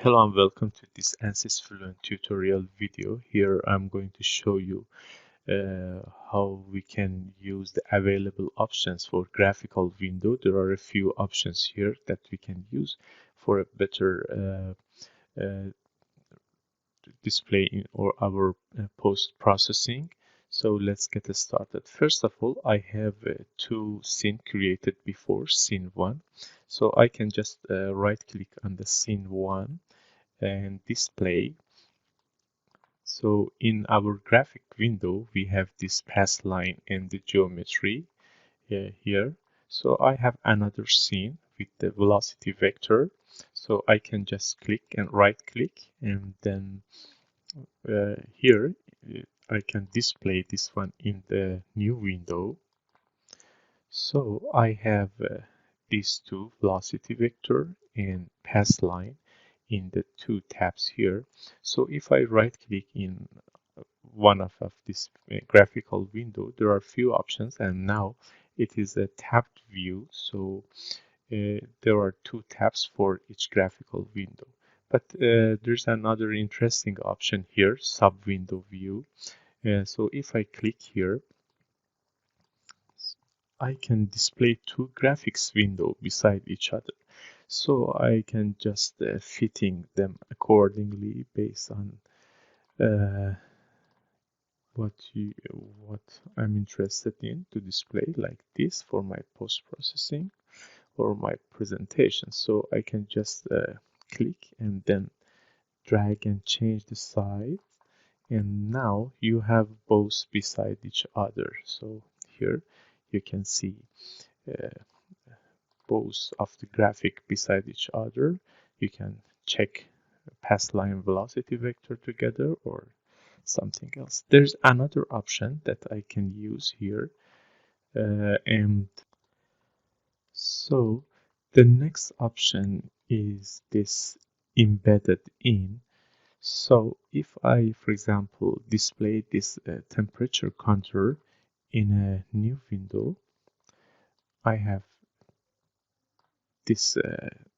Hello and welcome to this ANSYS Fluent tutorial video. Here I'm going to show you how we can use the available options for graphical window. There are a few options here that we can use for a better display in our post-processing. So let's get started. First of all, I have two scene created before, scene 1. So I can just right click on the scene 1 and display. So in our graphic window, we have this pass line and the geometry here. So I have another scene with the velocity vector. So I can just click and right click, and then here I can display this one in the new window. So I have these two, velocity vector and pass line, in the two tabs here. So if I right click in one of this graphical window, there are few options, and now it is a tabbed view. So there are two tabs for each graphical window. But there's another interesting option here, SubWindow View. So if I click here, I can display two graphics windows beside each other. So I can just fitting them accordingly based on what I'm interested in to display, like this for my post-processing or my presentation. So I can just click and then drag and change the size, and now you have both beside each other. So here you can see both of the graphic beside each other. You can check pass line velocity vector together or something else. There's another option that I can use here, and so the next option is this embedded in. So if I, for example, display this temperature counter in a new window, I have this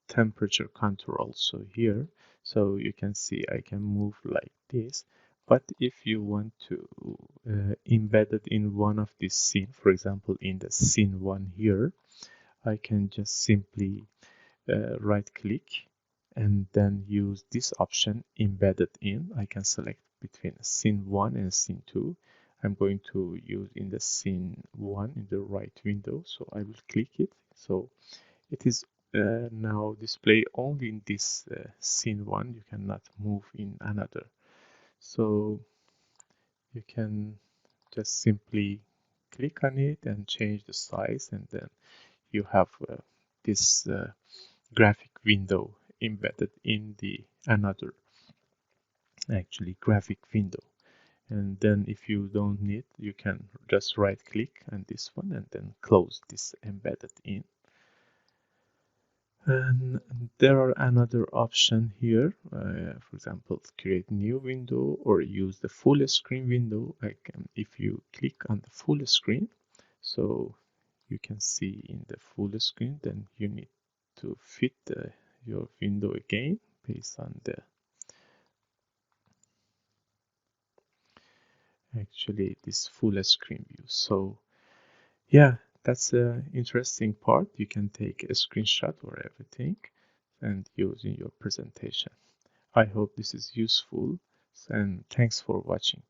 temperature counter also here. So you can see I can move like this. But if you want to embed it in one of these scene, for example, in the scene 1 here, I can just simply right click and then use this option, embedded in. I can select between scene 1 and scene 2. I'm going to use in the scene 1 in the right window, so I will click it. So it is now display only in this scene 1. You cannot move in another. So you can just simply click on it and change the size, and then you have this graphic window embedded in the another graphic window. And then if you don't need, you can just right click on this one and then close this embedded in. And there are another option here, for example, create new window or use the full screen window. If you click on the full screen, so you can see in the full screen, then you need to fit your window again based on the this full screen view. So yeah, that's an interesting part. You can take a screenshot or everything and use in your presentation. I hope this is useful, and thanks for watching.